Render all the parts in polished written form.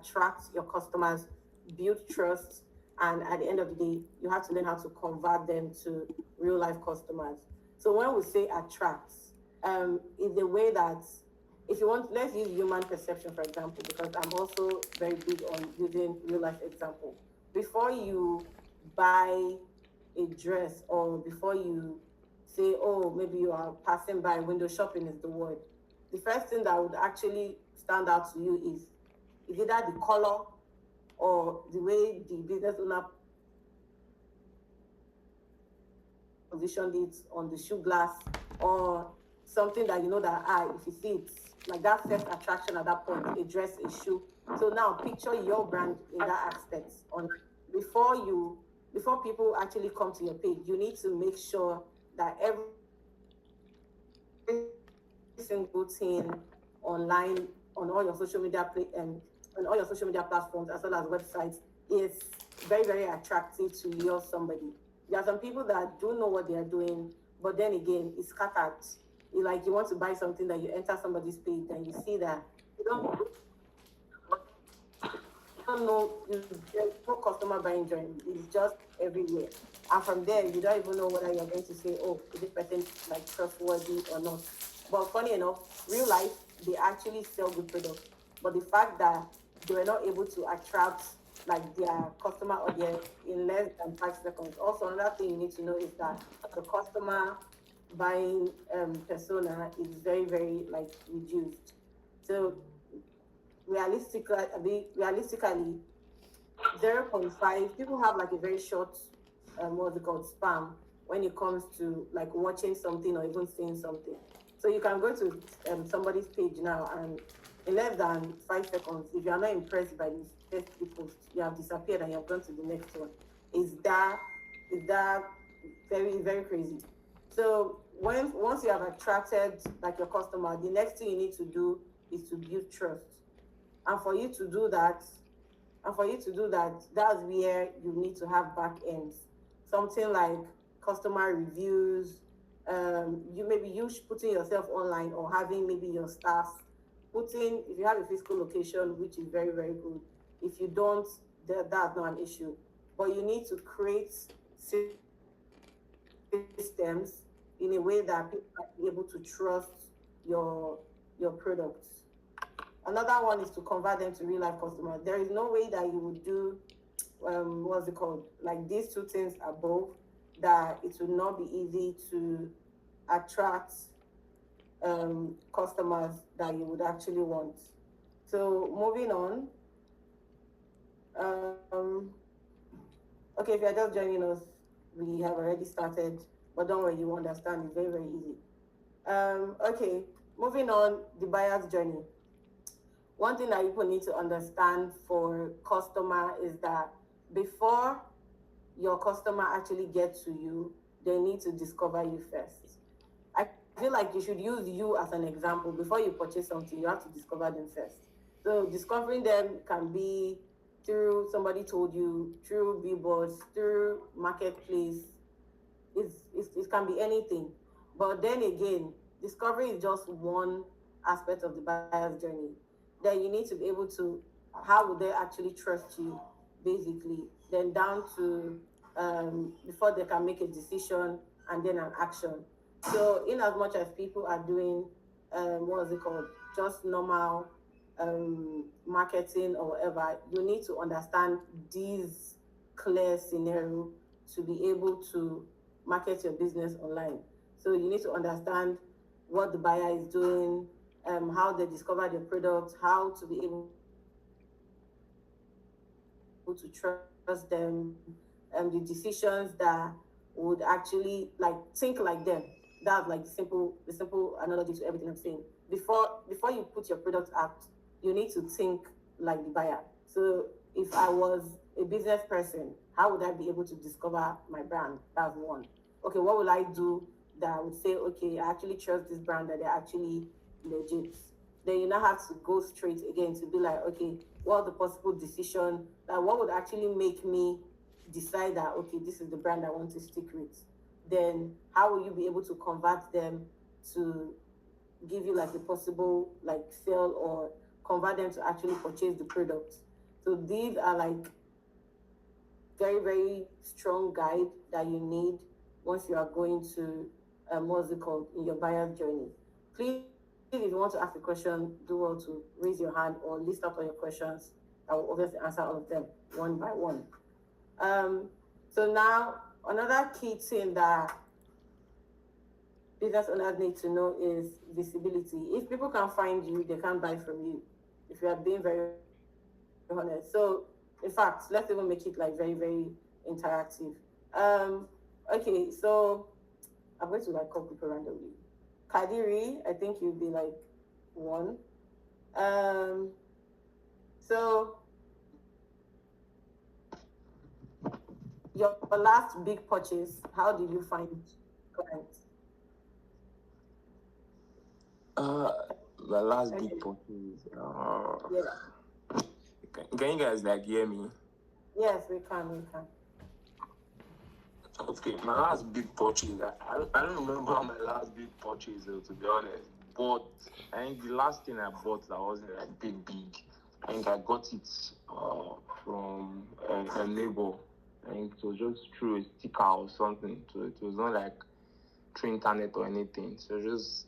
attract your customers, build trust, and at the end of the day, you have to learn how to convert them to real life customers. So when we say attract, is the way that, if you want, let's use human perception for example, because I'm also very big on using real life example. Before you buy a dress, or before you say, oh, maybe you are passing by, window shopping is the word, the first thing that would actually stand out to you is either the color, or the way the business owner positioned it on the shoe glass, or something that you know that, if you see it, like that first attraction at that point, a dress, a shoe. So now picture your brand in that aspect. On before people actually come to your page, you need to make sure that every single thing online, on all your social media on all your social media platforms as well as websites, is very, very attractive to your somebody. There are some people that don't know what they are doing, but then again, it's scattered. Like, you want to buy something, that you enter somebody's page and you see that you don't know, there's no customer buying journey. It's just everywhere. And from there, you don't even know whether you're going to say, oh, is this person like trustworthy or not. But funny enough, real life, they actually sell good products. But the fact that they were not able to attract like their customer audience in less than 5 seconds. Also, another thing you need to know is that the customer buying persona is very, very like reduced. So realistically, 0.5, people have like a very short, what's it called, spam, when it comes to like watching something or even seeing something. So you can go to somebody's page now, and in less than 5 seconds, if you are not impressed by this first few posts, you have disappeared and you have gone to the next one. Is that very, very crazy? So once you have attracted like your customer, the next thing you need to do is to build trust. And for you to do that, that's where you need to have back ends. Something like customer reviews, you putting yourself online, or having maybe your staff putting, if you have a physical location, which is very, very good. If you don't, that's not an issue. But you need to create systems in a way that people are able to trust your products. Another one is to convert them to real life customers. There is no way that you would do, what's it called, like these two things above, that it would not be easy to attract customers that you would actually want. So moving on, okay, if you're just joining us, we have already started, but don't worry, you understand. It's very, very easy. Okay, moving on, the buyer's journey. One thing that people need to understand for customer is that before your customer actually gets to you, they need to discover you first. I feel like you should use you as an example. Before you purchase something, you have to discover them first. So discovering them can be through somebody told you, through billboards, through marketplace. It can be anything. But then again, discovery is just one aspect of the buyer's journey. Then you need to be able to, how would they actually trust you, basically, then down to before they can make a decision and then an action. So in as much as people are doing, what is it called, just normal marketing or whatever, you need to understand these clear scenario to be able to market your business online. So you need to understand what the buyer is doing, how they discover the product, how to be able to trust them, the decisions that would actually like think like them. That's like the simple analogy to everything I'm saying. Before you put your product out, you need to think like the buyer. So if I was a business person, how would I be able to discover my brand? That's one. Okay, what will I do that I would say, okay, I actually trust this brand, that they're actually legit? Then you now have to go straight again to be like, okay, what are the possible decision, that what would actually make me decide that, okay, this is the brand I want to stick with? Then how will you be able to convert them to give you like a possible like sale, or convert them to actually purchase the product? So these are like very, very strong guide that you need once you are going to what's it called in your buyer's journey. Please, if you want to ask a question, do well to raise your hand or list out all your questions. I will obviously answer all of them one by one. Um, so now another key thing that business owners need to know is visibility. If people can find you, they can buy from you. If you are being very honest. So, in fact, let's even make it like very, very interactive. Okay, so I'm going to like call people randomly. Kadiri, I think you'd be like one. Um, so your last big purchase, how did you find clients? Uh, my last big Okay, purchase. yeah. Can you guys like hear me? Yes, we can, we can. Okay, my last big purchase. I don't remember my last big purchase though, to be honest. But I think the last thing I bought that wasn't like big. I think I got it from a neighbor. I think it was just through a sticker or something. So it was not like through internet or anything. So just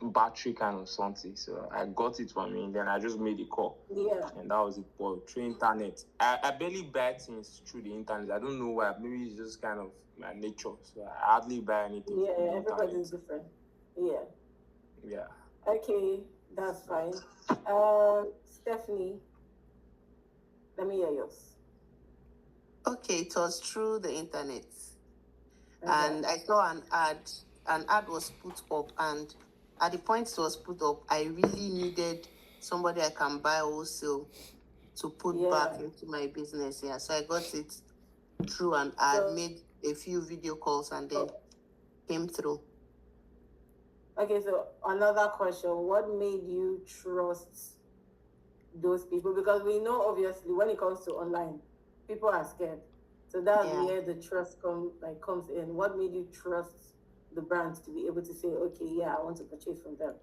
battery kind of something. So I got it from him, then I just made a call. Yeah. And that was it for through internet. I barely buy things through the internet. I don't know why. Maybe it's just kind of my nature. So I hardly buy anything Yeah, from the everybody's internet. different. Yeah. Yeah. Okay, that's fine. Stephanie, let me hear yours. Okay, it was through the internet. Okay. And I saw an ad. An ad was put up, and at the point it was put up, I really needed somebody I can buy wholesale to put back Yeah. into my business. Yeah. So I got it through an ad, So, made a few video calls, and then came through. okay, so another question. What made you trust those people? Because we know obviously when it comes to online, people are scared. So that's Yeah. where the trust comes in. What made you trust the brand to be able to say, okay, yeah, I want to purchase from them?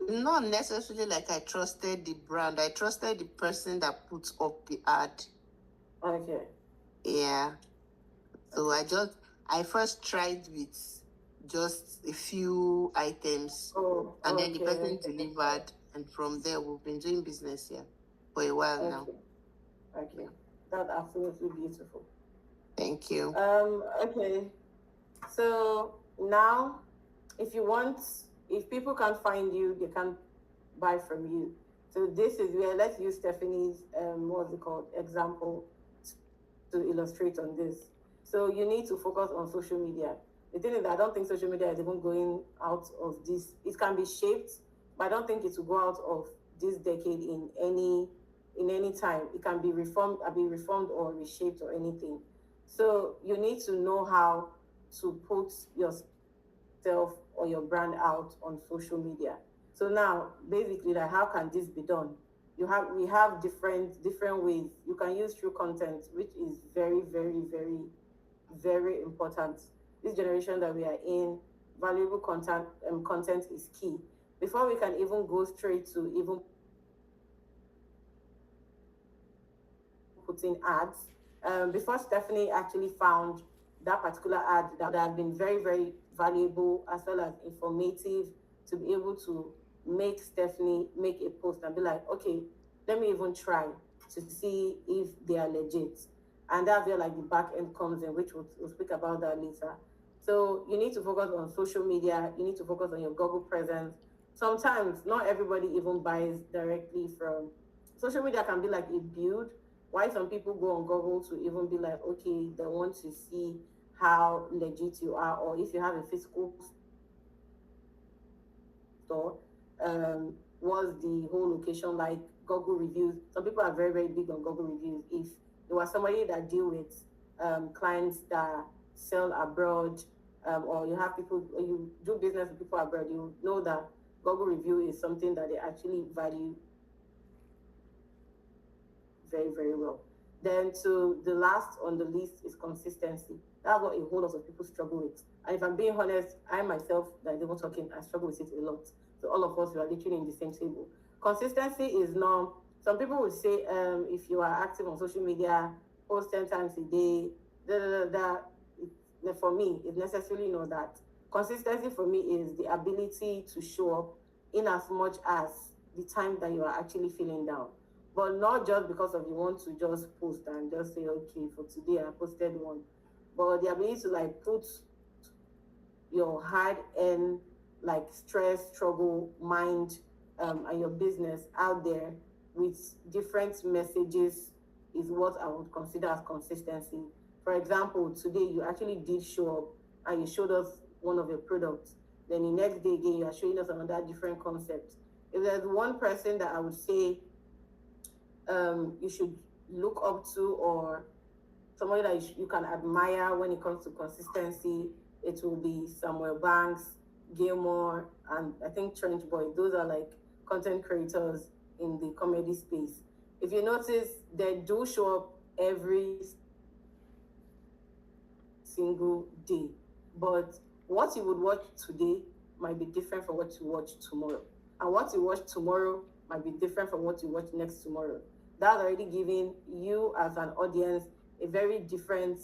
Not necessarily like I trusted the brand. I trusted the person that puts up the ad. Okay. Yeah. So Okay. I first tried with just a few items, Oh, and then the okay. person delivered, and from there we've been doing business here for a while now. Okay. Okay. That's absolutely beautiful. Thank you. Okay. So now, if you want, if people can't find you, they can buy from you. So this is where let's use Stephanie's what's it called example to illustrate on this. So you need to focus on social media. The thing is that I don't think social media is even going out of this. It can be shaped, but I don't think it will go out of this decade in any time. It can be reformed or reshaped or anything. So you need to know how to put yourself or your brand out on social media. So now, basically, like how can this be done? We have different ways. You can use through content, which is very, very, very, very important. This generation that we are in, valuable content is key. Before we can even go straight to even putting ads, before Stephanie actually found that particular ad that would have been very, very valuable as well as informative to be able to make Stephanie make a post and be like, okay, let me even try to see if they are legit. And that's where like the back end comes in, which we'll speak about that later. So you need to focus on social media, you need to focus on your Google presence. Sometimes not everybody even buys directly from social media, can be like a build. Why some people go on Google to even be like, okay, they want to see how legit you are, or if you have a physical store, was the whole location like? Google reviews. Some people are very, very big on Google reviews. If you are somebody that deal with clients that sell abroad, or you have people, or you do business with people abroad, you know that Google review is something that they actually value very, very well. Then to the last on the list is consistency. That's what a whole lot of people struggle with. And if I'm being honest, I myself, that is even talking, I struggle with it a lot. So all of us, we are literally in the same table. Consistency is not, some people say consistency is Some people would say, if you are active on social media, post 10 times a day, da da da da. For me, it's necessarily not that. Consistency for me is the ability to show up in as much as the time that you are actually feeling down. But not just because of you want to just post and just say, okay, for today I posted one. But the ability to like put your hard earned like stress, struggle, mind, and your business out there with different messages is what I would consider as consistency. For example, today you actually did show up and you showed us one of your products. Then the next day again, you are showing us another different concept. If there's one person that I would say you should look up to, or somebody that you can admire when it comes to consistency, it will be Samuel Banks, Gilmore, and I think Trench Boy. Those are like content creators in the comedy space. If you notice, they do show up every single day. But what you would watch today might be different from what you watch tomorrow. And what you watch tomorrow might be different from what you watch next tomorrow. That's already giving you as an audience a very different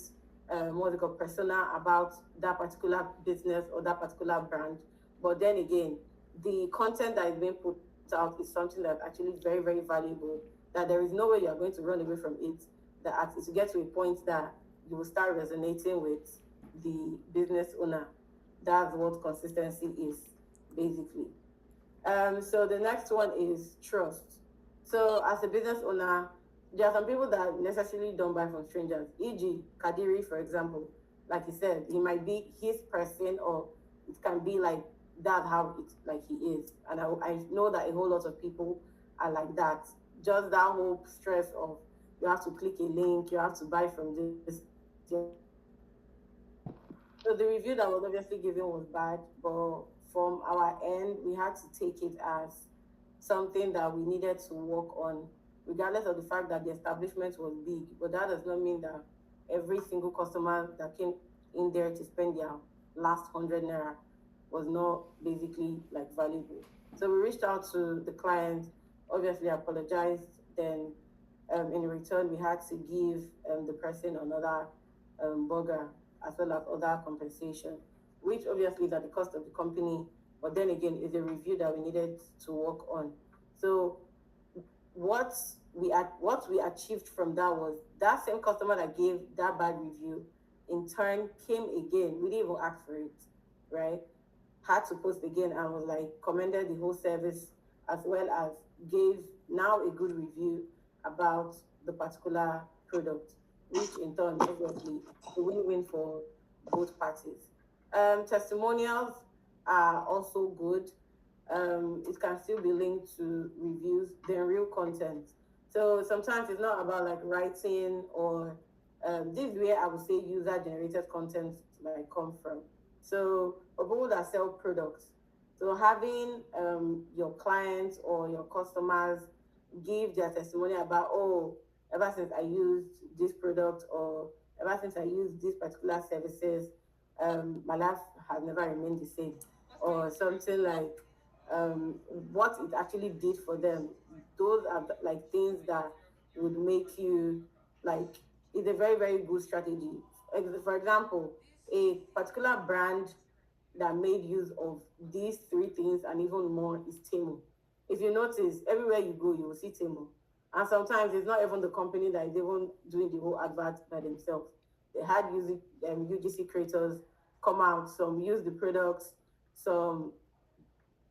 what's it called, persona about that particular business or that particular brand. But then again, the content that is being put out is something that's actually very, very valuable, that there is no way you are going to run away from it, that it will get to a point that you will start resonating with the business owner. That's what consistency is, basically. So the next one is trust. So as a business owner, there are some people that necessarily don't buy from strangers. E.g., Kadiri, for example, like he said, he might be his person, or it can be like that how it like he is. And I know that a whole lot of people are like that. Just that whole stress of you have to click a link, you have to buy from this, you have to buy from that. So the review that was obviously given was bad, but from our end, we had to take it as something that we needed to work on, regardless of the fact that the establishment was big. But that does not mean that every single customer that came in there to spend their last 100 naira was not basically like valuable. So we reached out to the client, obviously apologized. Then in return, we had to give the person another burger as well as other compensation, which obviously is at the cost of the company. But then again, is a review that we needed to work on. So what what we achieved from that was that same customer that gave that bad review in turn came again. We didn't even ask for it, right? Had to post again and was like commended the whole service, as well as gave now a good review about the particular product, which in turn obviously a win-win for both parties. Testimonials are also good. It can still be linked to reviews than real content. So sometimes it's not about like writing or this is where I would say user generated content like come from. So for people that sell products, so having your clients or your customers give their testimony about, oh, ever since I used this product, or ever since I used these particular services, my life has never remained the same, or something like what it actually did for them. Those are like things that would make you like, it's a very, very good strategy. For example, a particular brand that made use of these three things and even more is Temu. If you notice, everywhere you go, you will see Temu. And sometimes it's not even the company that is even doing the whole advert by themselves. They had UGC creators come out, some use the products, some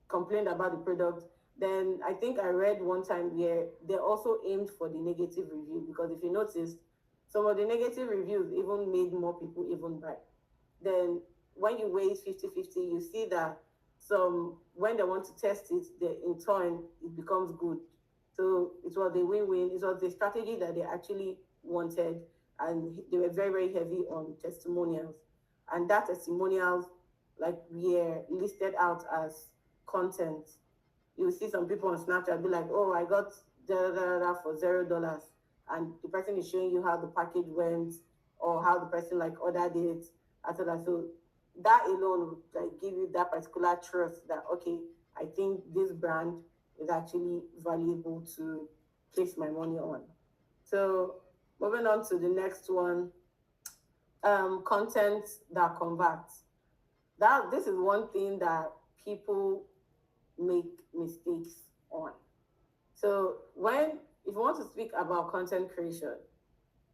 complained about the product. Then I think I read one time where they also aimed for the negative review, because if you notice, some of the negative reviews even made more people even buy. Then when you weigh it 50-50, you see that some, when they want to test it, they, in turn it becomes good. So it was a win-win. It was the strategy that they actually wanted, and they were very, very heavy on testimonials. And that testimonials like were listed out as content. You will see some people on Snapchat be like, "Oh, I got da da da da for $0," and the person is showing you how the package went, or how the person like ordered it, after that. So that alone would like give you that particular trust that, okay, I think this brand is actually valuable to place my money on. So moving on to the next one, content that converts. That this is one thing that people make mistakes on. So when if you want to speak about content creation,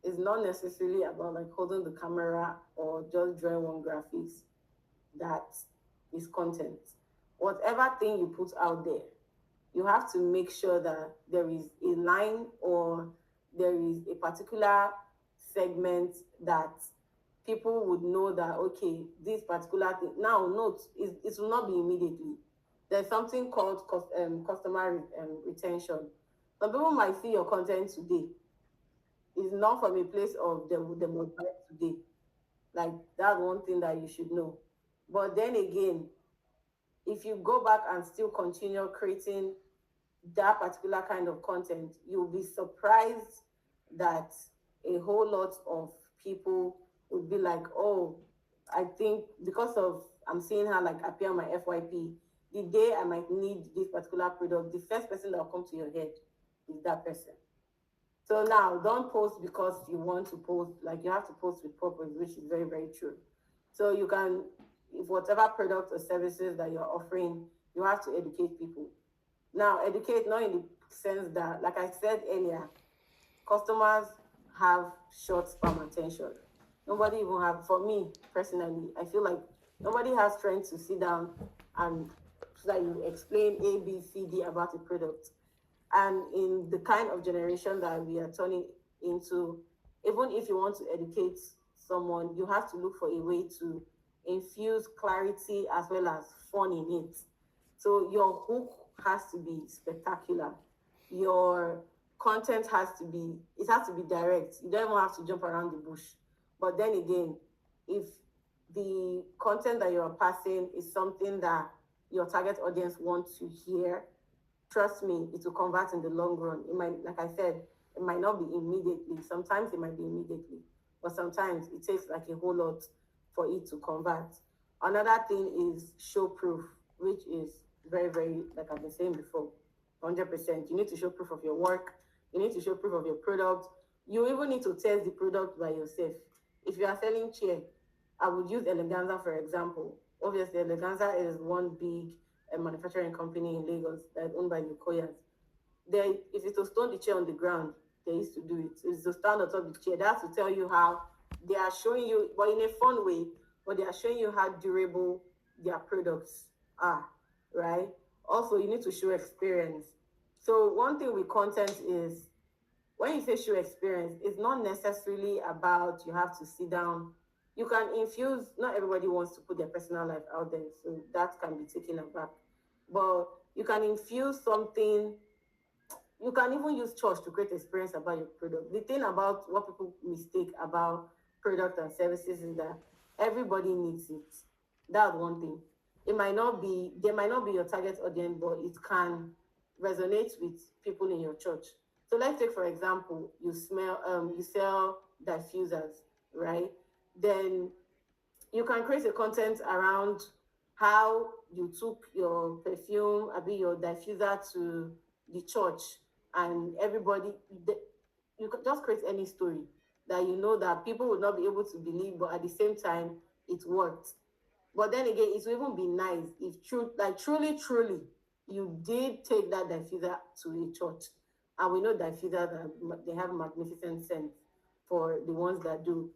it's not necessarily about like holding the camera or just drawing one graphics that is content. Whatever thing you put out there, you have to make sure that there is a line or there is a particular segment that people would know that okay, this particular thing. Now, note it will not be immediately. There's something called customer retention. Some people might see your content today. It's not from a place of them will buy today. Like that's one thing that you should know. But then again, if you go back and still continue creating that particular kind of content, you'll be surprised that a whole lot of people would be like, oh, I think because of I'm seeing her like appear on my FYP, the day I might need this particular product, the first person that will come to your head is that person. So now don't post because you want to post, like you have to post with purpose, which is very, very true. So you can, if whatever product or services that you're offering, you have to educate people. Now, educate not in the sense that, like I said earlier, customers have short span attention. Nobody even have, for me personally, I feel like nobody has strength to sit down and so that you explain A, B, C, D about a product. And in the kind of generation that we are turning into, even if you want to educate someone, you have to look for a way to infuse clarity as well as fun in it. So your hook has to be spectacular. Your content has to be, it has to be direct. You don't even have to jump around the bush. But then again, if the content that you're passing is something that your target audience wants to hear, trust me, it will convert in the long run. It might, like I said, it might not be immediately. Sometimes it might be immediately, but sometimes it takes like a whole lot for it to convert. Another thing is show proof, which is very, very, like I've been saying before, 100%. You need to show proof of your work. You need to show proof of your product. You even need to test the product by yourself. If you are selling chair, I would use Eleganza for example. Obviously, Eleganza is one big manufacturing company in Lagos that's owned by the Koyas. They, if it was stone the chair on the ground, they used to do it. It's to stand on top of the chair. That's to tell you how they are showing you, but in a fun way, but they are showing you how durable their products are, right? Also, you need to show experience. So one thing with content is when you say show experience, it's not necessarily about you have to sit down. You can infuse, not everybody wants to put their personal life out there, so that can be taken aback. But you can infuse something, you can even use church to create experience about your product. The thing about what people mistake about product and services is that everybody needs it. That's one thing. It might not be, they might not be your target audience, but it can resonate with people in your church. So let's take for example, you sell diffusers, right? Then you can create a content around how you took your perfume, I mean your diffuser to the church, and everybody, you can just create any story that you know that people will not be able to believe, but at the same time, it worked. But then again, it will even be nice if true, like truly, truly, you did take that diffuser to a church, and we know diffusers that they have magnificent scent for the ones that do.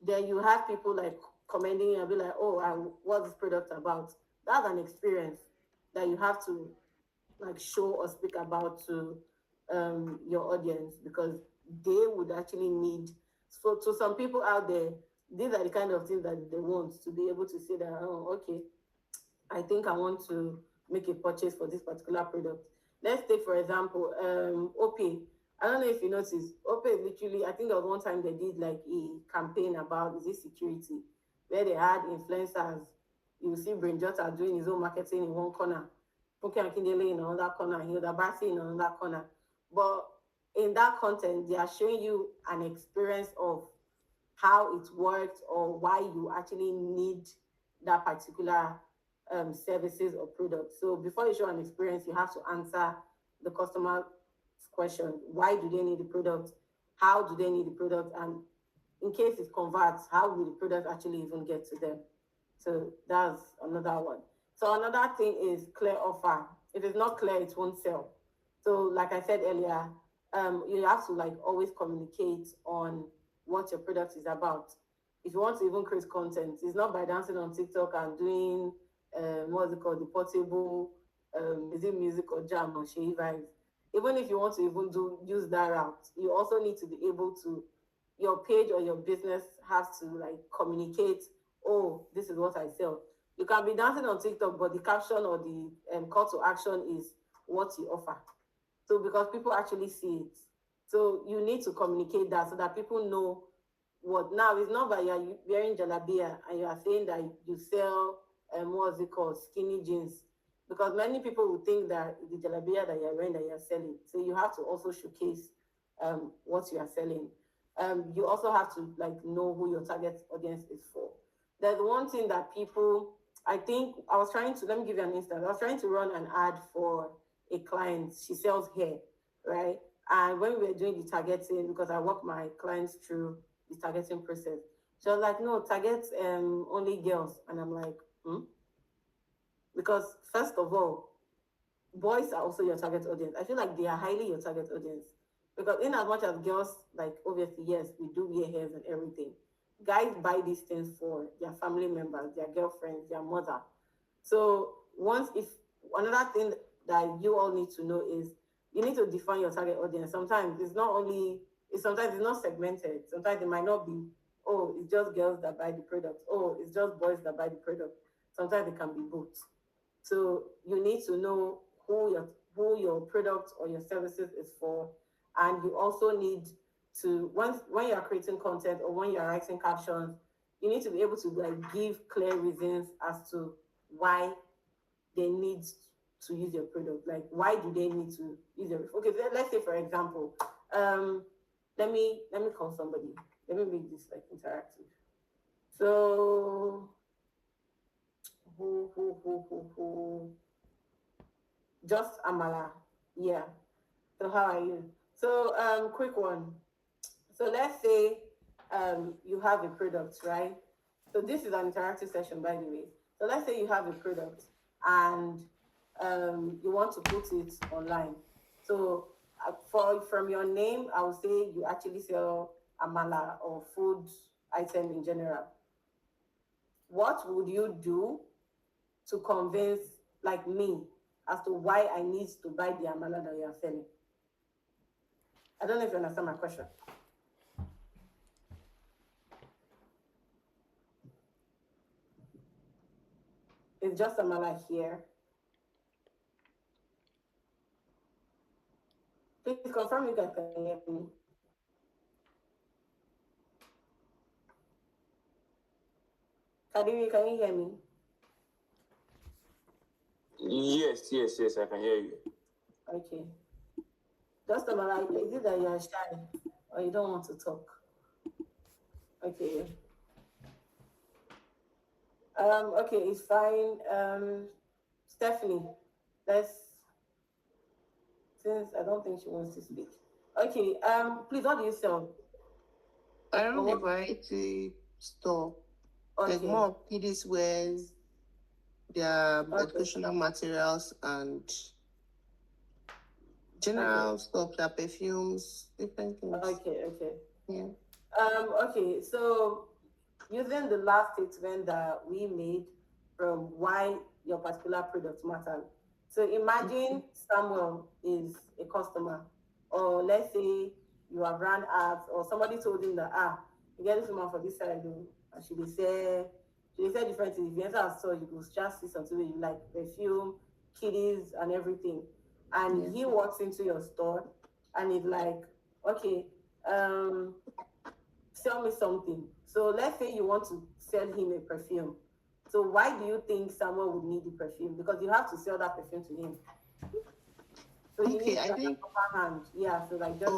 Then you have people like commenting and be like, oh, what's this product about? That's an experience that you have to like show or speak about to your audience, because they would actually need, so to some people out there, these are the kind of things that they want to be able to say that, oh, okay, I think I want to make a purchase for this particular product. Let's take, for example, OPay. I don't know if you noticed, OPay literally, I think there was one time they did like a campaign about is it security, where they had influencers. You will see Brain Jotta doing his own marketing in one corner, Funke Akindele in another corner, Hilda Bassi in another corner. But in that content, they are showing you an experience of how it works or why you actually need that particular services or products. So before you show an experience, you have to answer the customer question. Why do they need the product? How do they need the product? And in case it converts, how will the product actually even get to them? So that's another one. So another thing is clear offer. If it's not clear, it won't sell. So like I said earlier, you have to like always communicate on what your product is about. If you want to even create content, it's not by dancing on TikTok and doing what's it called, the portable is it music or jam or shey vibes. Even if you want to even do use that route, you also need to be able to your page or your business has to like communicate, oh, this is what I sell. You can be dancing on TikTok, but the caption or the call to action is what you offer. So because people actually see it. So you need to communicate that so that people know what now it's not that you're wearing jalabia and you are saying that you sell what's it called, skinny jeans. Because many people will think that the jalabia that you're wearing that you're selling. So you have to also showcase what you are selling. You also have to like know who your target audience is for. There's one thing that people, I think I was trying to, let me give you an instance. I was trying to run an ad for a client. She sells hair, right? And when we were doing the targeting, because I walk my clients through the targeting process, she was like, no, target only girls. And I'm like, hmm? Because first of all, boys are also your target audience. I feel like they are highly your target audience. Because in as much as girls, like obviously, yes, we do wear hairs and everything. Guys buy these things for their family members, their girlfriends, their mother. So once if another thing that you all need to know is you need to define your target audience. Sometimes it's not only sometimes it's not segmented. Sometimes it might not be, oh, it's just girls that buy the product. Oh, it's just boys that buy the product. Sometimes it can be both. So you need to know who your product or your services is for, and you also need to when you are creating content or when you are writing captions, you need to be able to like give clear reasons as to why they need to use your product. Like why do they need to use your okay? Let's say for example, let me call somebody. Let me make this like interactive. So who just Amala. Yeah. So how are you? So quick one. So let's say you have a product, right? So this is an interactive session, by the way. So let's say you have a product and you want to put it online. So from your name, I would say you actually sell amala or food item in general. What would you do to convince like me as to why I need to buy the amala that you are selling? I don't know if you understand my question. It's just amala here. Please confirm you guys can hear me. Kadiri, can you hear me? Yes, I can hear you. Okay. Just amala, is it that you are shy or you don't want to talk? Okay. Okay, it's fine. Stephanie, let's since I don't think she wants to speak. Okay, please what do you sell? I run a variety store, like Okay. more of kiddies wears, their Okay. educational materials and general stuff, their perfumes, different things. Okay. Yeah. Okay, so using the last statement that we made from why your particular product matters. So imagine Samuel is a customer, or let's say you have ran ads, or somebody told him that you get this woman for this side, and she say different things. If you enter a store, you will just see something you like perfume, kiddies, and everything. And he walks into your store and he's like, okay, sell me something. So let's say you want to sell him a perfume. So why do you think someone would need the perfume? Because you have to sell that perfume to him. So you need I think upper hand. Yeah, so like just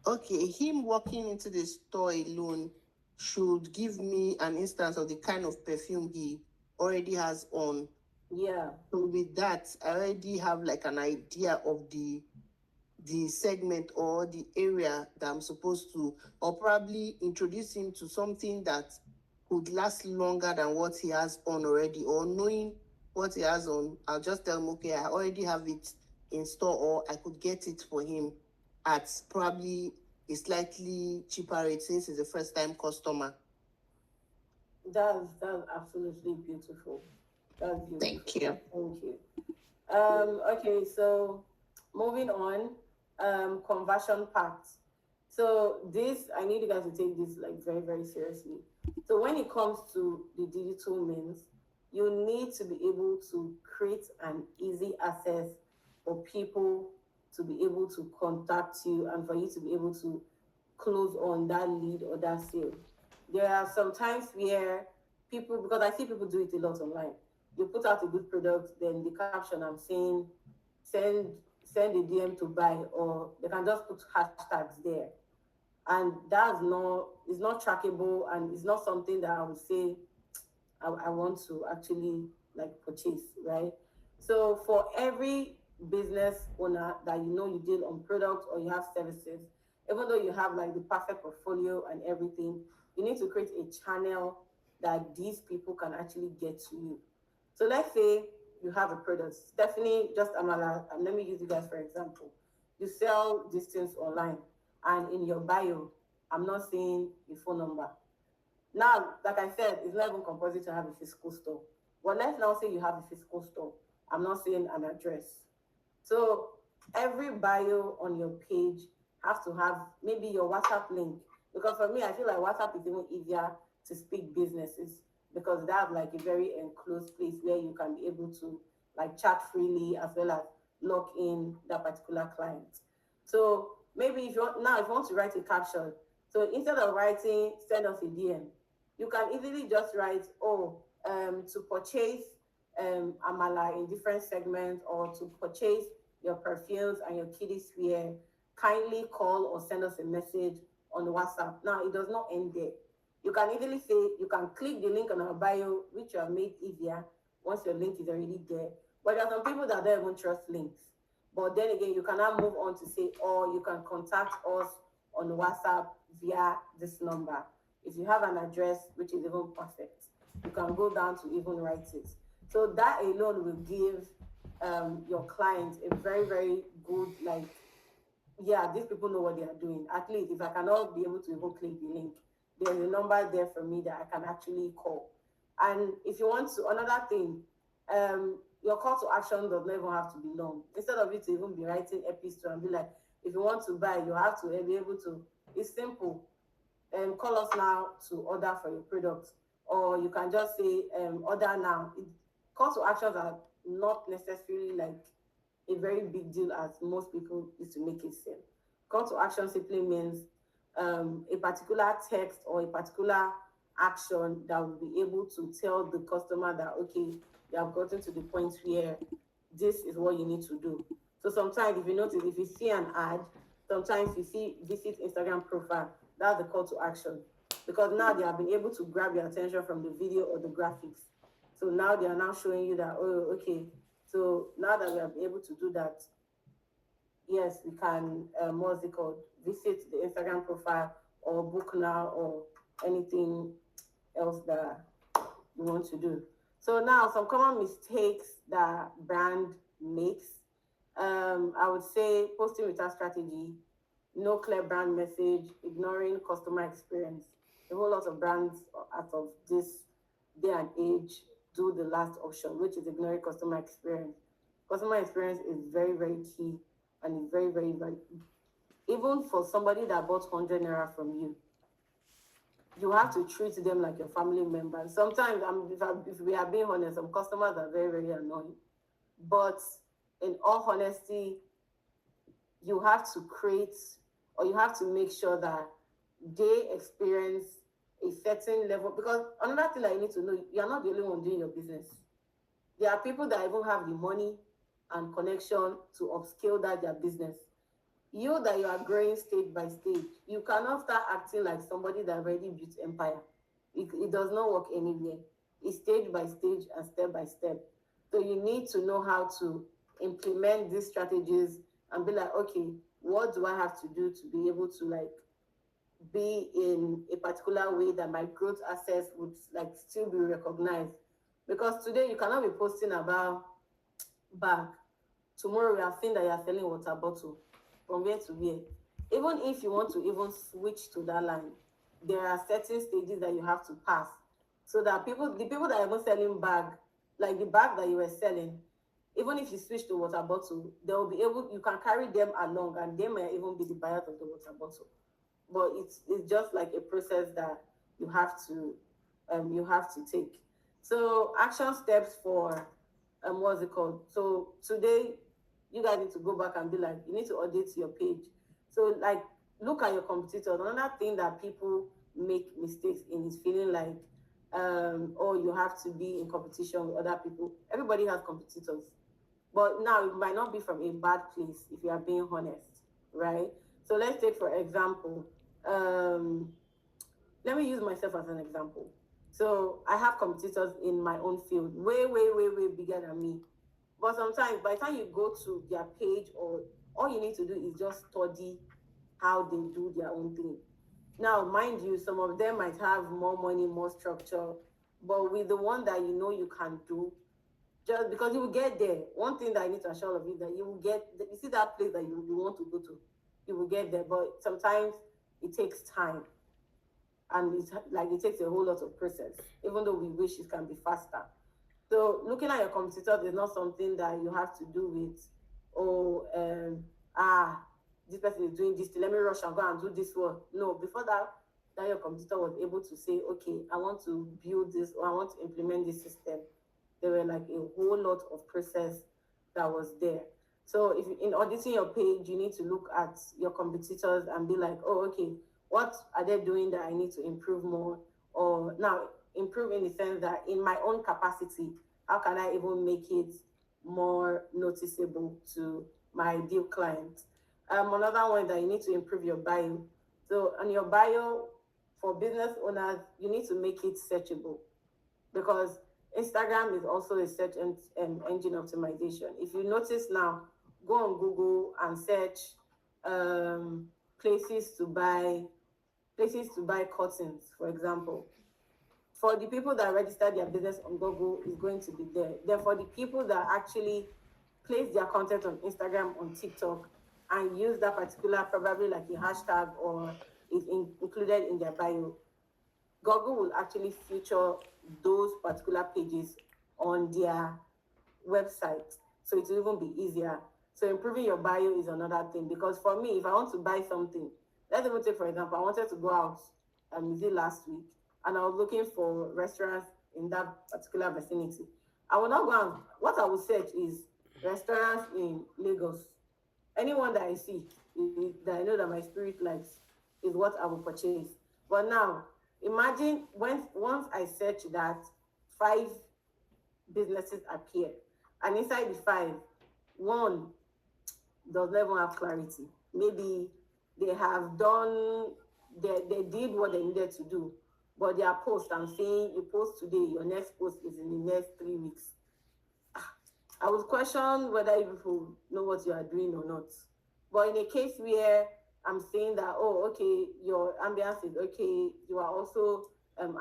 okay, him walking into the store alone should give me an instance of the kind of perfume he already has on. yeah. So with that, I already have like an idea of the the segment or the area that I'm supposed to, or probably introduce him to something that could last longer than what he has on already, or knowing what he has on, I'll just tell him, okay, I already have it in store, or I could get it for him at probably a slightly cheaper rate since he's a first time customer. That's absolutely beautiful. That's beautiful. Thank you. Thank you. Okay, so moving on, conversion packs. So this, I need you guys to take this like very, very seriously. So when it comes to the digital means, you need to be able to create an easy access for people to be able to contact you and for you to be able to close on that lead or that sale. There are some times where people, because I see people do it a lot online, you put out a good product, then the caption I'm saying, send send a DM to buy, or they can just put hashtags there. And that's not, it's not trackable, and it's not something that I would say I want to actually like purchase, right? So for every business owner that you know you deal on products or you have services, even though you have like the perfect portfolio and everything, you need to create a channel that these people can actually get to you. So let's say you have a product. Stephanie, just Amala, and let me use you guys for example. You sell these things online, and in your bio, I'm not seeing a phone number. Now, like I said, it's not even compulsory to have a physical store. But let's now say you have a physical store. I'm not saying an address. So every bio on your page has to have maybe your WhatsApp link. Because for me, I feel like WhatsApp is even easier to speak businesses because they have like a very enclosed place where you can be able to like chat freely as well as lock in that particular client. So maybe if you want now if you want to write a caption, so instead of writing send us a DM, you can easily just write, oh, to purchase amala in different segments, or to purchase your perfumes and your kiddies wear, kindly call or send us a message on WhatsApp. Now, it does not end there. You can easily say, you can click the link on our bio, which you have made easier once your link is already there. But there are some people that don't even trust links. But then again, you can now move on to say, or you can contact us on WhatsApp via this number. If you have an address, which is even perfect, you can go down to even write it. So that alone will give your client a very, very good, like, yeah, these people know what they are doing. At least if I cannot be able to even click the link, there's a number there for me that I can actually call. And if you want to, another thing, your call to action does not even have to be long. Instead of you to even be writing epistle and be like, if you want to buy, you have to be able to. It's simple. Call us now to order for your product, or you can just say order now. Call to actions are not necessarily like a very big deal as most people used to make it seem. Call to action simply means a particular text or a particular action that will be able to tell the customer that, okay, you have gotten to the point where this is what you need to do. So sometimes if you notice, if you see an ad, sometimes you see visit Instagram profile, that's the call to action. Because now they have been able to grab your attention from the video or the graphics. So now they are now showing you that, oh, okay, so now that we have been able to do that, yes, we can, what's it called? Visit the Instagram profile or book now or anything else that you want to do. So now some common mistakes that brand makes. I would say posting without strategy, no clear brand message, ignoring customer experience. A whole lot of brands out of this day and age do the last option, which is ignoring customer experience. Customer experience is very, very key, and is very, very, very, even for somebody that bought 100 naira from you, you have to treat them like your family member. Sometimes, if we are being honest, some customers are very, very annoying. But in all honesty, you have to create, or you have to make sure that they experience a certain level. Because another thing that you need to know, you're not the only one doing your business. There are people that even have the money and connection to upscale that their business. You that you are growing stage by stage, you cannot start acting like somebody that already built empire. It does not work anywhere. It's stage by stage and step by step. So you need to know how to implement these strategies and be like, okay, what do I have to do to be able to like be in a particular way that my growth access would like still be recognized. Because today you cannot be posting about bag. Tomorrow we have seen that you are selling water bottle from where to where. Even if you want to even switch to that line, there are certain stages that you have to pass. So that the people that are even selling bag, like the bag that you were selling, even if you switch to water bottle, they will be able, you can carry them along and they may even be the buyers of the water bottle. But it's just like a process that you have to take. So action steps for what's it called? So today you guys need to go back and be like, you need to audit your page. So like look at your competitors. Another thing that people make mistakes in is feeling like oh, you have to be in competition with other people. Everybody has competitors. But now it might not be from a bad place if you are being honest, right? So let's take for example, um, let me use myself as an example. So I have competitors in my own field, way, way, way, way bigger than me. But sometimes by the time you go to their page, or all you need to do is just study how they do their own thing. Now, mind you, some of them might have more money, more structure, but with the one that you know you can do, just because you will get there. One thing that I need to assure of you that you will get, you see that place that you want to go to, you will get there. But sometimes it takes time, and it's like it takes a whole lot of process, even though we wish it can be faster. So looking at your competitors is not something that you have to do with, oh, this person is doing this, let me rush and go and do this one. No, before that, that your competitor was able to say, okay, I want to build this, or I want to implement this system. There were like a whole lot of process that was there. So if in auditing your page, you need to look at your competitors and be like, oh, okay, what are they doing that I need to improve more? Or now improve in the sense that in my own capacity, how can I even make it more noticeable to my ideal client? Another one that you need to improve your bio. So on your bio for business owners, you need to make it searchable, because Instagram is also a search engine optimization. If you notice now, go on Google and search um, places to buy places to buy curtains, for example. For the people that register their business on Google, is going to be there. Then for the people that actually place their content on Instagram, on TikTok, and use that particular, probably like a hashtag, or is included in their bio, Google will actually feature those particular pages on their website. So it will even be easier. So improving your bio is another thing. Because for me, if I want to buy something, let's even take for example, I wanted to go out is it last week, and I was looking for restaurants in that particular vicinity. I will not go and what I will search is restaurants in Lagos. Anyone that I see that I know that my spirit likes is what I will purchase. But now imagine when once I search that, five businesses appear, and inside the five, one does not even have clarity. Maybe they have done, they did what they needed to do, but their post, I'm saying you post today, your next post is in the next 3 weeks. I would question whether you people know what you are doing or not. But in a case where I'm saying that, oh, okay, your ambience is okay, you are also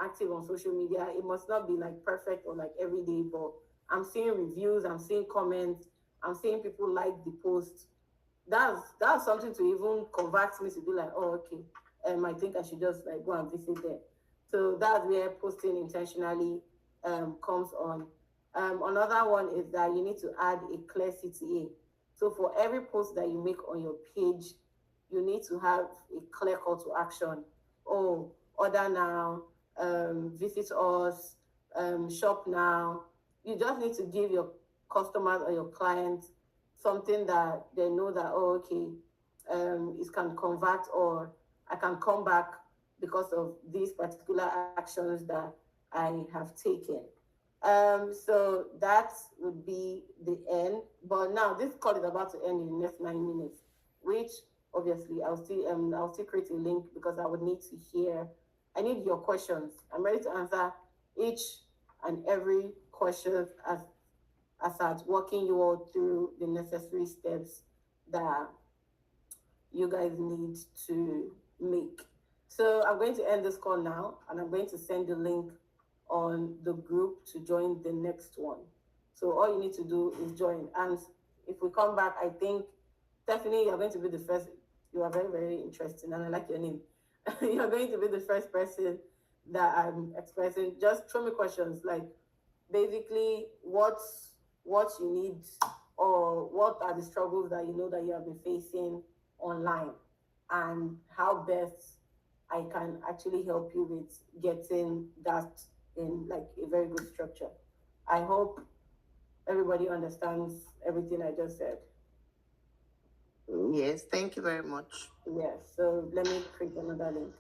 active on social media, it must not be like perfect or like every day, but I'm seeing reviews, I'm seeing comments, I'm seeing people like the post. That's something to even convert me to be like, oh, okay, I think I should just like go and visit there. So that's where posting intentionally comes on. Another one is that you need to add a clear CTA. So for every post that you make on your page, you need to have a clear call to action. Oh, order now, visit us, shop now. You just need to give your customers or your clients something that they know that, oh, okay, it can convert, or I can come back because of these particular actions that I have taken. So that would be the end. But now this call is about to end in the next 9 minutes, which obviously I'll still create a link because I would need to hear. I need your questions. I'm ready to answer each and every question as at walking you all through the necessary steps that you guys need to make. So I'm going to end this call now, and I'm going to send the link on the group to join the next one. So all you need to do is join. And if we come back, I think definitely you're going to be the first. You are very, very interesting, and I like your name. You're going to be the first person that I'm expressing. Just throw me questions like basically what you need, or what are the struggles that you know that you have been facing online, and how best I can actually help you with getting that in like a very good structure. I hope everybody understands everything I just said. Yes, thank you very much. Yes, so let me create another link.